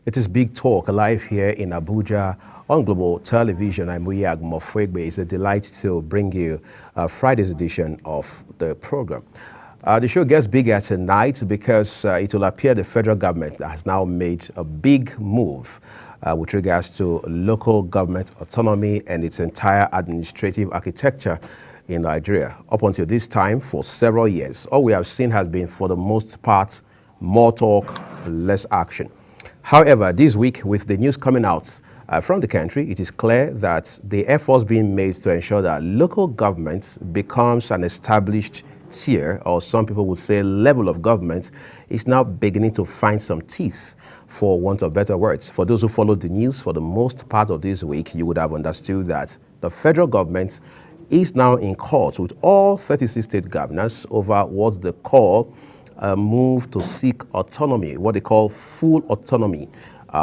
It is Big Talk live here in Abuja on Global Television. I'm Uyag Mofwegbe. It's a delight to bring you Friday's edition of the program. The show gets bigger tonight because it will appear the federal government has now made a big move with regards to local government autonomy and its entire administrative architecture in Nigeria. Up until this time, for several years, all we have seen has been, for the most part, more talk, less action. However, this week, with the news coming out from the country, it is clear that the efforts being made to ensure that local government becomes an established tier, or some people would say level of government, is now beginning to find some teeth, for want of better words. For those who followed the news for the most part of this week, you would have understood that the federal government is now in court with all 36 state governors over what they call a move to seek autonomy, what they call full autonomy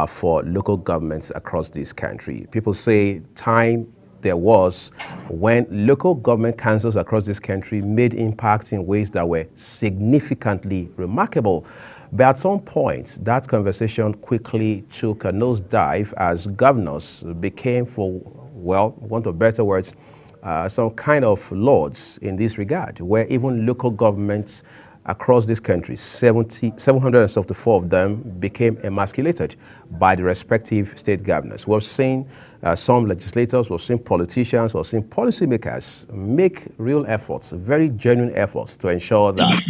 for local governments across this country. People say time there was when local government councils across this country made impacts in ways that were significantly remarkable. But at some point, that conversation quickly took a nosedive as governors became, for, well, want of better words, some kind of lords in this regard, where even local governments across this country, 774 of them became emasculated by the respective state governors. We've seen some legislators, we've seen politicians, we've seen policymakers make real efforts, very genuine efforts to ensure that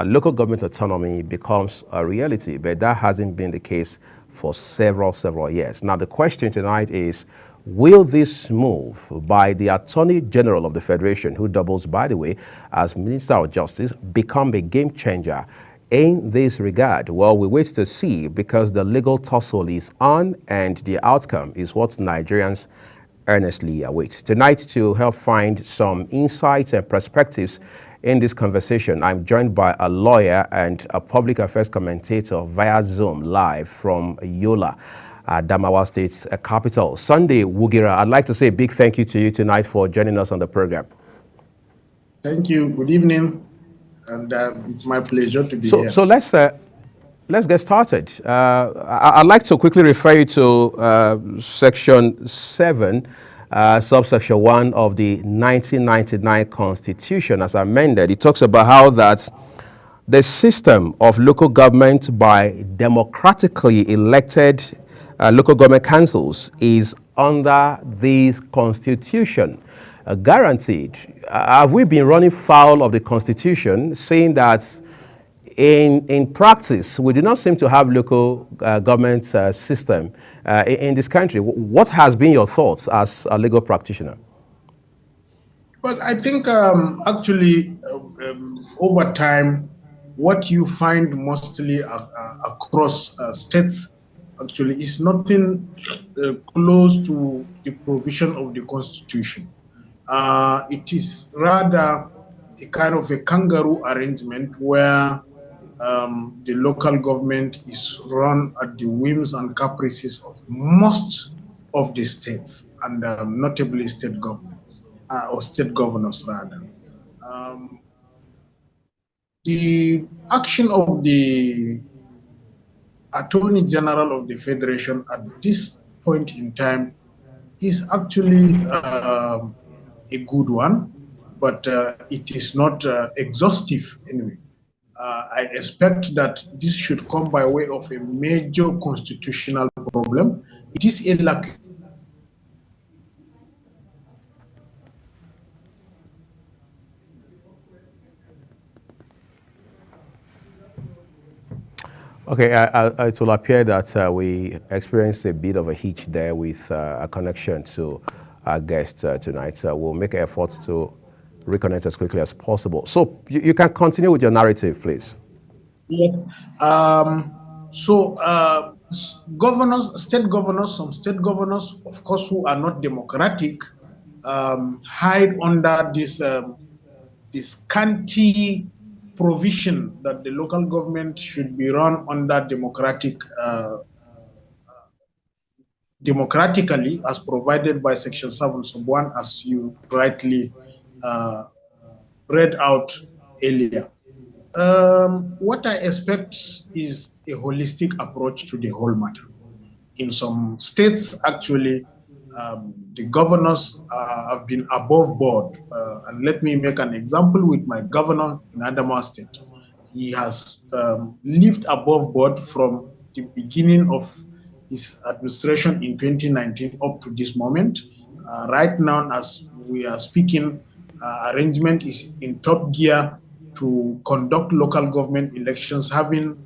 local government autonomy becomes a reality, but that hasn't been the case for several years. Now, the question tonight is, will this move by the Attorney General of the Federation, who doubles, by the way, as Minister of Justice, become a game changer in this regard? Well, we wait to see, because the legal tussle is on and the outcome is what Nigerians earnestly await. Tonight, to help find some insights and perspectives in this conversation, I'm joined by a lawyer and a public affairs commentator via Zoom live from Yola, Adamawa State's capital. Sunday Wugira, I'd like to say a big thank you to you tonight for joining us on the program. Thank you. Good evening. And it's my pleasure to be here. So let's get started. I'd like to quickly refer you to Section 7, subsection 1 of the 1999 Constitution as amended. It talks about how that the system of local government by democratically elected local government councils is under this Constitution, guaranteed. Have we been running foul of the Constitution, saying that in practice we do not seem to have local government system in this country? What has been your thoughts as a legal practitioner? Well, I think actually over time, what you find mostly across states actually is nothing close to the provision of the Constitution. It is rather a kind of a kangaroo arrangement where the local government is run at the whims and caprices of most of the states, and notably state governments, or state governors rather. The action of the Attorney General of the Federation at this point in time is actually a good one, but it is not exhaustive anyway. I expect that this should come by way of a major constitutional problem. It is a lack. Okay, it will appear that we experienced a bit of a hitch there with a connection to our guest tonight. We'll make efforts to reconnect as quickly as possible. So you can continue with your narrative, please. Yes. Governors, state governors, some state governors, of course, who are not democratic, hide under this scanty provision that the local government should be run under democratically as provided by Section 7 sub 1, as you rightly read out earlier. What I expect is a holistic approach to the whole matter. in some states, actually, the governors have been above board. And let me make an example with my governor in Adamawa State. He has lived above board from the beginning of his administration in 2019 up to this moment. Right now, as we are speaking, arrangement is in top gear to conduct local government elections, having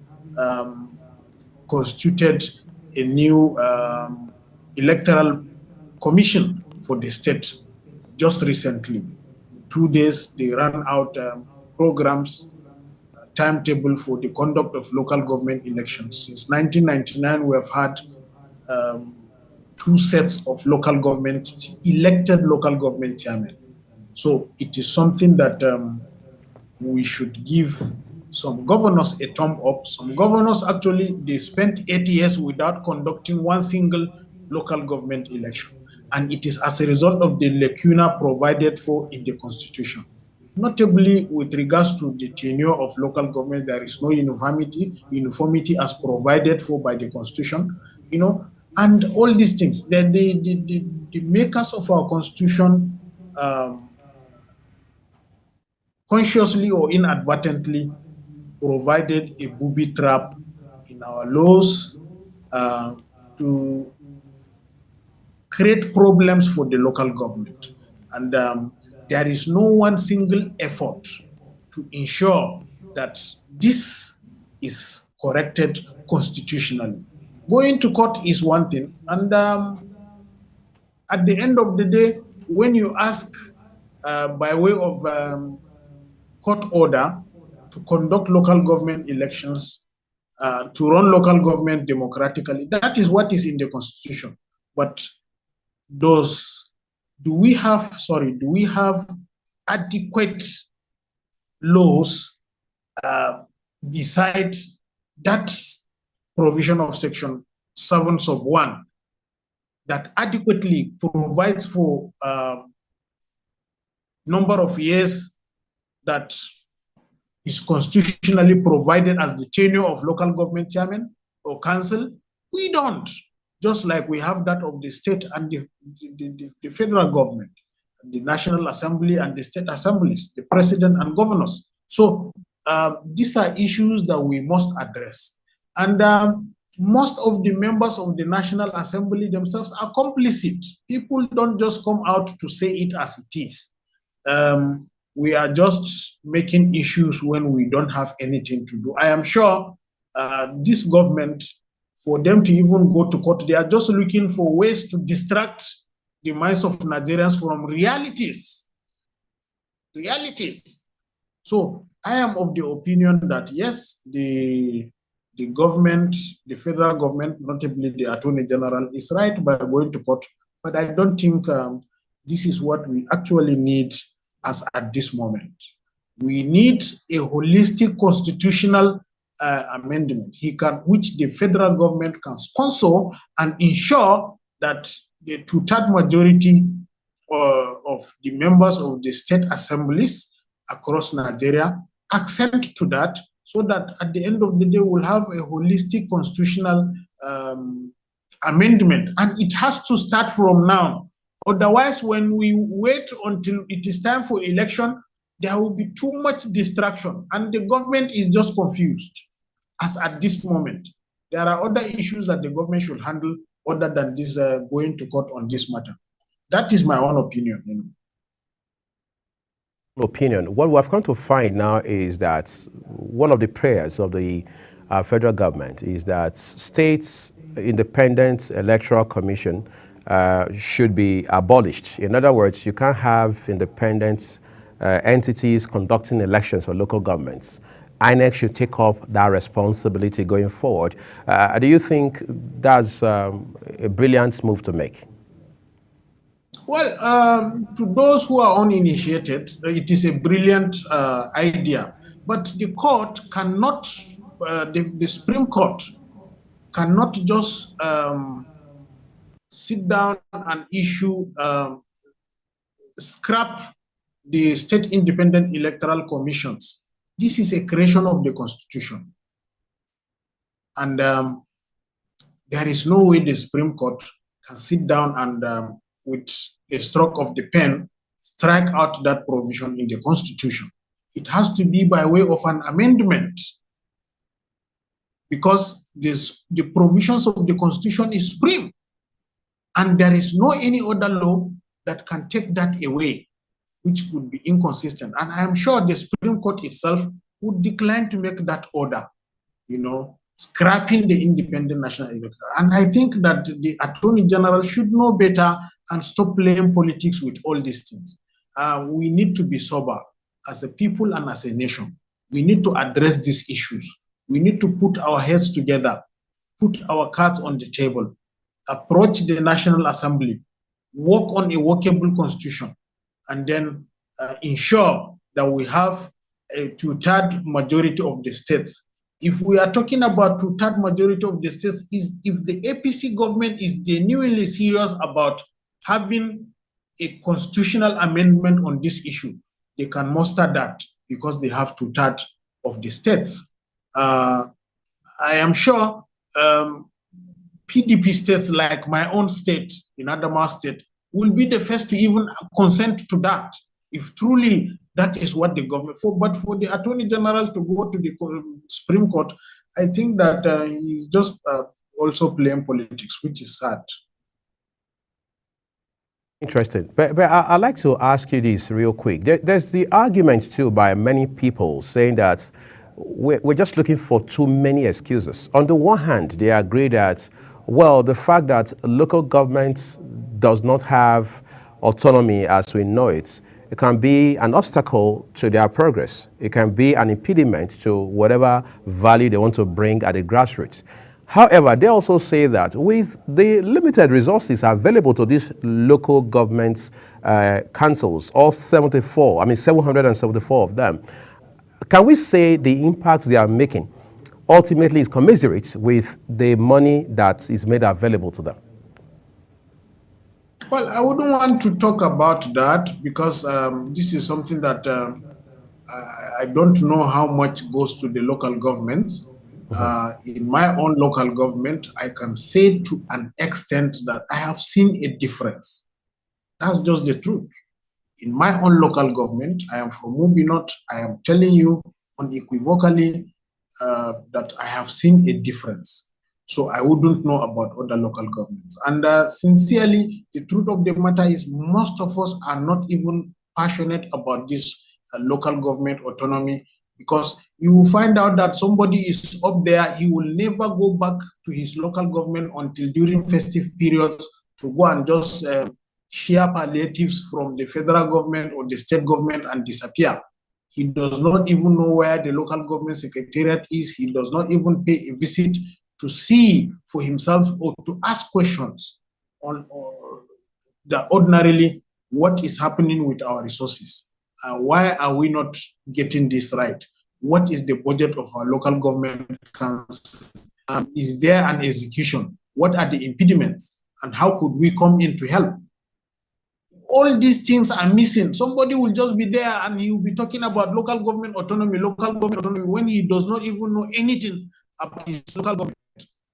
constituted a new electoral commission for the state just recently. In 2 days, they ran out programs, timetable for the conduct of local government elections. Since 1999, we have had 2 sets of local government, elected local government chairmen. So it is something that we should give some governors a thumb up. Some governors, actually, they spent 8 years without conducting one single local government election. And it is as a result of the lacuna provided for in the Constitution. Notably, with regards to the tenure of local government, there is no uniformity as provided for by the Constitution, and all these things. The makers of our Constitution consciously or inadvertently provided a booby trap in our laws to create problems for the local government. And there is no one single effort to ensure that this is corrected constitutionally. Going to court is one thing, and at the end of the day, when you ask by way of court order to conduct local government elections, to run local government democratically, that is what is in the Constitution. But do we have adequate laws beside that provision of Section 7 sub 1 that adequately provides for number of years that is constitutionally provided as the tenure of local government chairman or council? We don't. Just like we have that of the state and the federal government, the National Assembly and the state assemblies, the president and governors. So these are issues that we must address. And most of the members of the National Assembly themselves are complicit. People don't just come out to say it as it is. We are just making issues when we don't have anything to do. I am sure this government, for them to even go to court, they are just looking for ways to distract the minds of Nigerians from realities. So I am of the opinion that yes, the government, the federal government, notably the Attorney General, is right by going to court, but I don't think this is what we actually need as at this moment. We need a holistic constitutional amendment which the federal government can sponsor and ensure that the 2/3 majority of the members of the state assemblies across Nigeria accent to that, so that at the end of the day we'll have a holistic constitutional amendment. And it has to start from now. Otherwise, when we wait until it is time for election, there will be too much distraction and the government is just confused. As at this moment, there are other issues that the government should handle other than this going to court on this matter. That is my own opinion. Opinion. What we've come to find now is that one of the prayers of the federal government is that states' independent electoral commission should be abolished. In other words, you can't have independent entities conducting elections for local governments. INEC should take up that responsibility going forward. Do you think that's a brilliant move to make? Well, to those who are uninitiated, it is a brilliant idea. But the court cannot, the Supreme Court cannot just sit down and issue, scrap the state independent electoral commissions. This is a creation of the Constitution. And there is no way the Supreme Court can sit down and, with a stroke of the pen, strike out that provision in the Constitution. It has to be by way of an amendment, because the provisions of the Constitution is supreme, and there is no any other law that can take that away, which could be inconsistent. And I am sure the Supreme Court itself would decline to make that order, scrapping the independent national executive. And I think that the Attorney General should know better and stop playing politics with all these things. We need to be sober as a people and as a nation. We need to address these issues. We need to put our heads together, put our cards on the table, approach the National Assembly, work on a workable constitution, and then ensure that we have a two-third majority of the states. If we are talking about two-third majority of the states, if the APC government is genuinely serious about having a constitutional amendment on this issue, they can muster that because they have two-third of the states. I am sure PDP states like my own state, in Adamawa State, will be the first to even consent to that, if truly that is what the government for. But for the Attorney General to go to the Supreme Court, I think that he's just also playing politics, which is sad. Interesting. But I'd like to ask you this real quick. There's the argument too by many people saying that we're just looking for too many excuses. On the one hand, they agree that, well, the fact that local governments does not have autonomy as we know it, it can be an obstacle to their progress. It can be an impediment to whatever value they want to bring at the grassroots. However, they also say that with the limited resources available to these local governments councils, all 774 of them, can we say the impacts they are making ultimately is commensurate with the money that is made available to them? Well, I wouldn't want to talk about that because this is something that I don't know how much goes to the local governments. In my own local government, I can say to an extent that I have seen a difference. That's just the truth. In my own local government, I am from Mubi North, I am telling you unequivocally that I have seen a difference. So I wouldn't know about other local governments. And sincerely, the truth of the matter is most of us are not even passionate about this local government autonomy, because you will find out that somebody is up there, he will never go back to his local government until during festive periods to go and just share palliatives from the federal government or the state government and disappear. He does not even know where the local government secretariat is. He does not even pay a visit to see for himself or to ask questions on that ordinarily what is happening with our resources. Why are we not getting this right? What is the budget of our local government council? Is there an execution? What are the impediments? And how could we come in to help? All these things are missing. Somebody will just be there and he will be talking about local government autonomy, when he does not even know anything about his local government.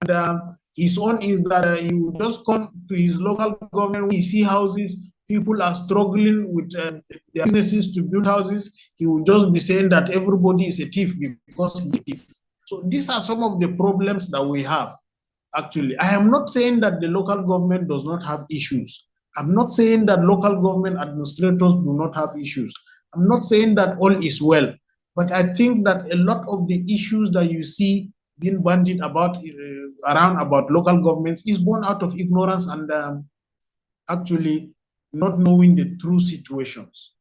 And his own is that he will just come to his local government when he see houses, people are struggling with their businesses to build houses. He will just be saying that everybody is a thief because he's a thief. So these are some of the problems that we have. Actually, I am not saying that the local government does not have issues. I'm not saying that local government administrators do not have issues. I'm not saying that all is well, but I think that a lot of the issues that you see being bandied about around about local governments is born out of ignorance and actually not knowing the true situations.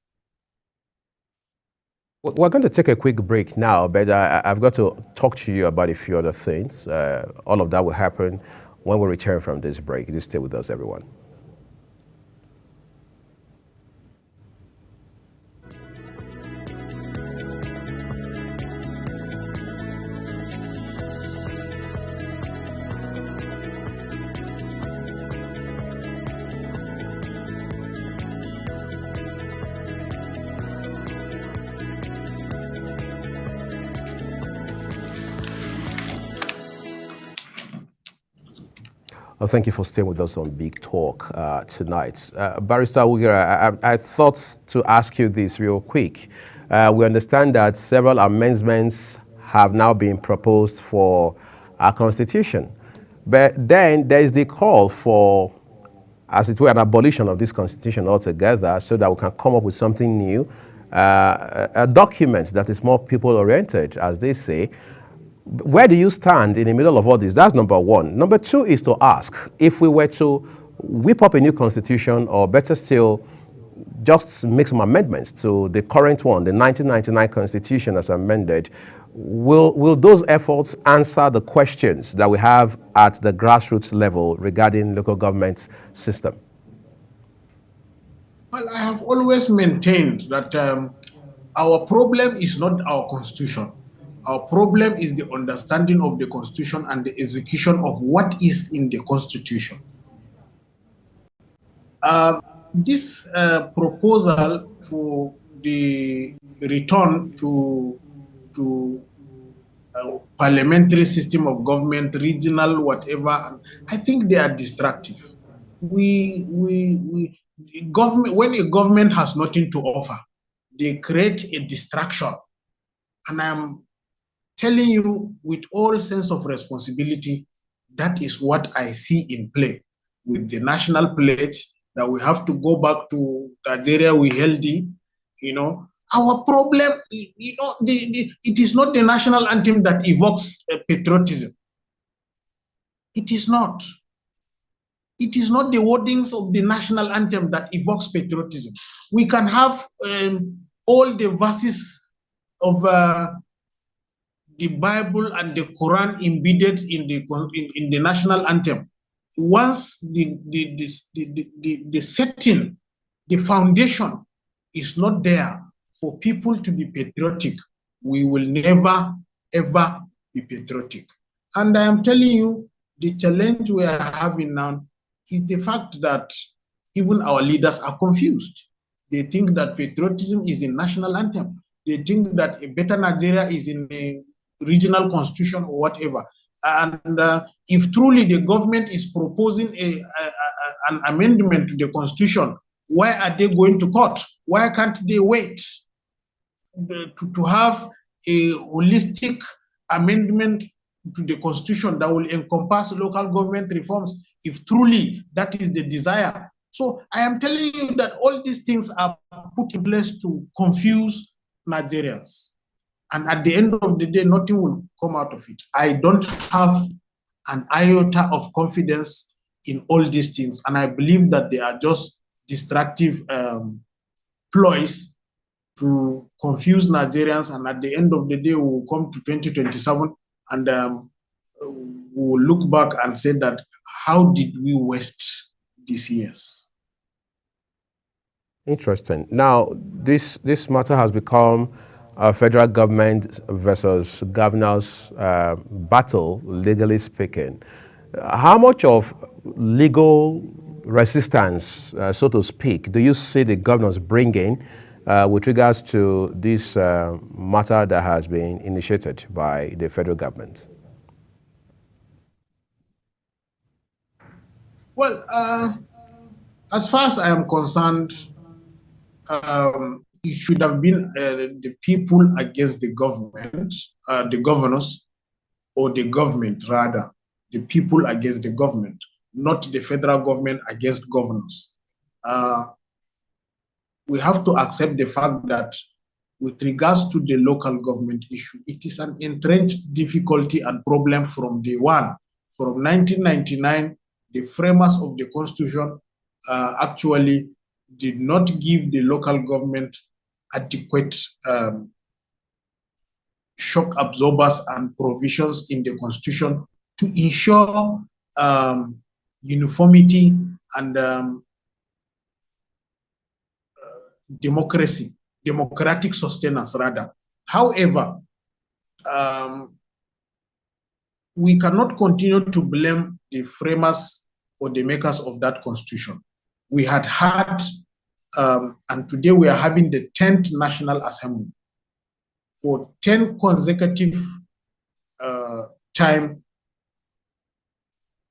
We're going to take a quick break now, but I've got to talk to you about a few other things. All of that will happen when we return from this break. Just stay with us, everyone. Well, thank you for staying with us on Big Talk tonight. Barrister Wugira, I thought to ask you this real quick. We understand that several amendments have now been proposed for our constitution. But then there is the call for, as it were, an abolition of this constitution altogether so that we can come up with something new, a document that is more people-oriented, as they say. Where do you stand in the middle of all this? That's number one. Number two is to ask, if we were to whip up a new constitution, or better still, just make some amendments to the current one, the 1999 constitution as amended, will those efforts answer the questions that we have at the grassroots level regarding local government system? Well, I have always maintained that our problem is not our constitution. Our problem is the understanding of the constitution and the execution of what is in the constitution. This proposal for the return to parliamentary system of government, regional, whatever, I think they are destructive. Government, when a government has nothing to offer, they create a distraction. And I'm telling you with all sense of responsibility, that is what I see in play with the national pledge, that we have to go back to Nigeria we healthy. You know, our problem, you know, it is not the national anthem that evokes patriotism. It is not. It is not the wordings of the national anthem that evokes patriotism. We can have all the verses of the Bible and the Quran embedded in the national anthem. Once the setting, the foundation is not there for people to be patriotic, we will never, ever be patriotic. And I am telling you, the challenge we are having now is the fact that even our leaders are confused. They think that patriotism is a national anthem. They think that a better Nigeria is in a regional constitution or whatever. And if truly the government is proposing an amendment to the constitution, why are they going to court? Why can't they wait to have a holistic amendment to the constitution that will encompass local government reforms, if truly that is the desire? So I am telling you that all these things are put in place to confuse Nigerians. And at the end of the day, nothing will come out of it. I don't have an iota of confidence in all these things. And I believe that they are just destructive ploys to confuse Nigerians. And at the end of the day, we will come to 2027 and we will look back and say that, how did we waste these years? Interesting. Now, this matter has become a federal government versus governors battle, legally speaking. How much of legal resistance, so to speak, do you see the governors bringing with regards to this matter that has been initiated by the federal government? Well, as far as I am concerned, it should have been the people against the government, the governors, or the government rather, the people against the government, not the federal government against governors. We have to accept the fact that with regards to the local government issue, it is an entrenched difficulty and problem from day one. From 1999, the framers of the Constitution actually did not give the local government adequate shock absorbers and provisions in the Constitution to ensure uniformity and democratic sustenance rather. However, we cannot continue to blame the framers or the makers of that Constitution. We had and today we are having the 10th National Assembly. For 10 consecutive time,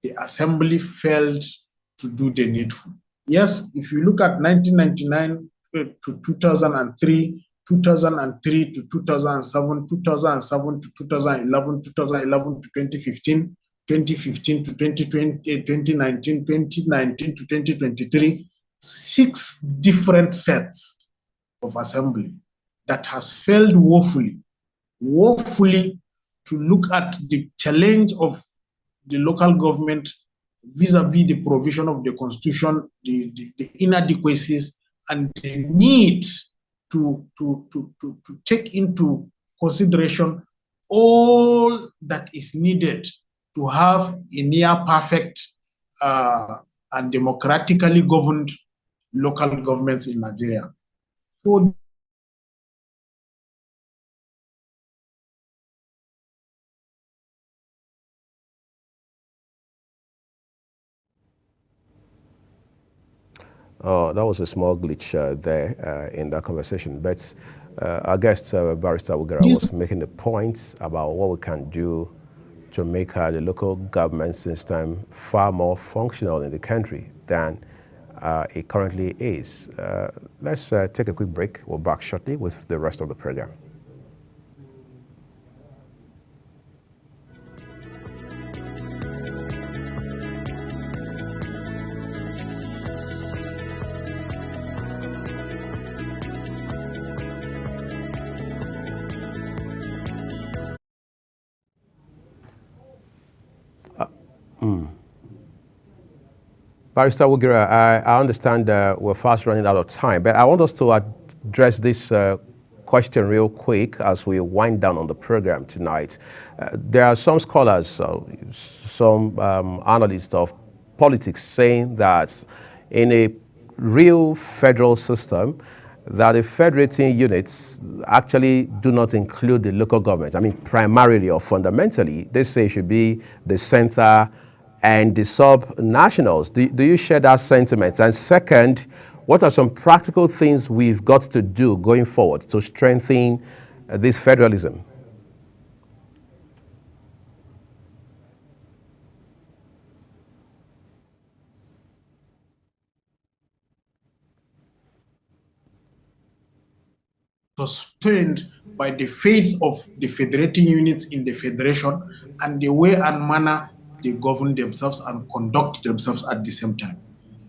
the assembly failed to do the needful. Yes, if you look at 1999 to 2003, 2003 to 2007, 2007 to 2011, 2011 to 2015, 2015 to 2020, 2019, 2019 to 2023, 6 different sets of assembly that has failed woefully to look at the challenge of the local government vis-a-vis the provision of the constitution, the inadequacies, and the need to take into consideration all that is needed to have a near perfect and democratically governed local governments in Nigeria. For that was a small glitch there in that conversation. But our guest, Barrister Wugera, was making the point about what we can do to make the local government system far more functional in the country than it currently is. Let's take a quick break. We'll be back shortly with the rest of the program. Barrister Wugera, I understand we're fast running out of time, but I want us to address this question real quick as we wind down on the program tonight. There are some scholars, some analysts of politics saying that in a real federal system, that the federating units actually do not include the local government. I mean, primarily or fundamentally, they say it should be the center and the sub-nationals. Do you share that sentiment? And second, what are some practical things we've got to do going forward to strengthen this federalism? Sustained by the faith of the federating units in the federation and the way and manner they govern themselves and conduct themselves at the same time.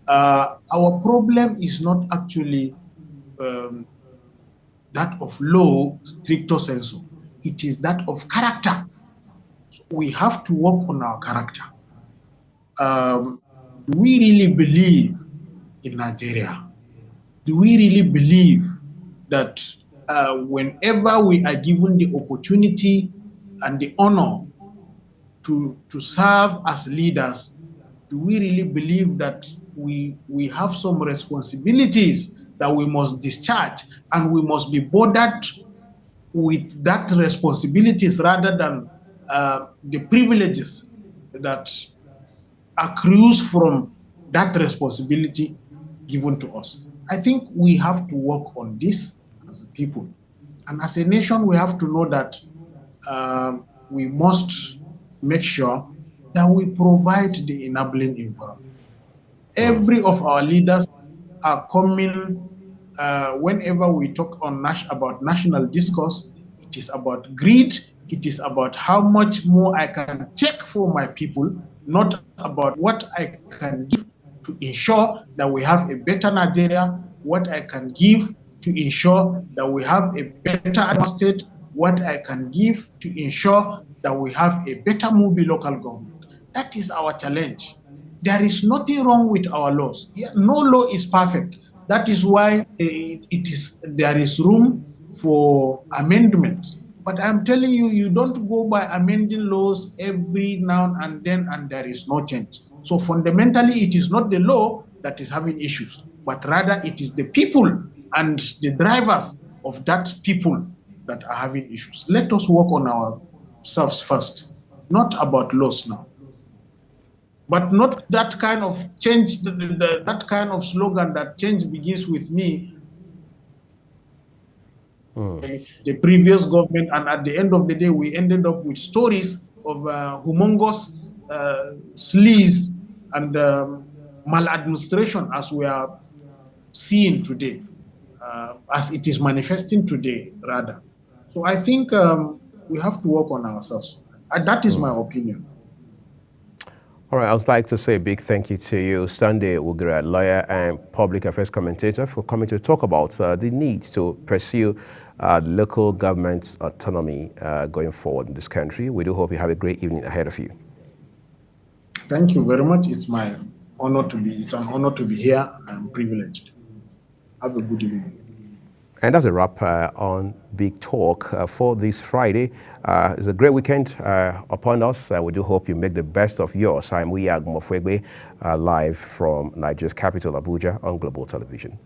Our problem is not actually that of law, stricto sensu. It is that of character. So we have to work on our character. Do we really believe in Nigeria? Do we really believe that whenever we are given the opportunity and the honor to serve as leaders, do we really believe that we have some responsibilities that we must discharge and we must be bothered with that responsibilities rather than the privileges that accrues from that responsibility given to us? I think we have to work on this as a people. And as a nation, we have to know that we must make sure that we provide the enabling environment. Every of our leaders are coming, whenever we talk on about national discourse, it is about greed, it is about how much more I can take for my people, not about what I can give to ensure that we have a better Nigeria, what I can give to ensure that we have a better state, what I can give to ensure that we have a better Mubi local government. That is our challenge. There is nothing wrong with our laws. No law is perfect. That is why there is room for amendment. But I'm telling you, you don't go by amending laws every now and then and there is no change. So fundamentally, it is not the law that is having issues, but rather it is the people and the drivers of that people that are having issues. Let us work on ourselves first, not about laws now. But not that kind of change, that kind of slogan that change begins with me. The previous government, and at the end of the day, we ended up with stories of humongous sleaze and maladministration as we are seeing today, as it is manifesting today, rather. So I think we have to work on ourselves. That is my opinion. All right, I would like to say a big thank you to you, Sunday Wugira, lawyer and public affairs commentator, for coming to talk about the need to pursue local government autonomy going forward in this country. We do hope you have a great evening ahead of you. Thank you very much. It's an honor to be here. I'm privileged. Have a good evening. And that's a wrap on Big Talk for this Friday. It's a great weekend upon us. We do hope you make the best of yours. I'm Uyag Mofwegbe, live from Nigeria's capital, Abuja, on Global Television.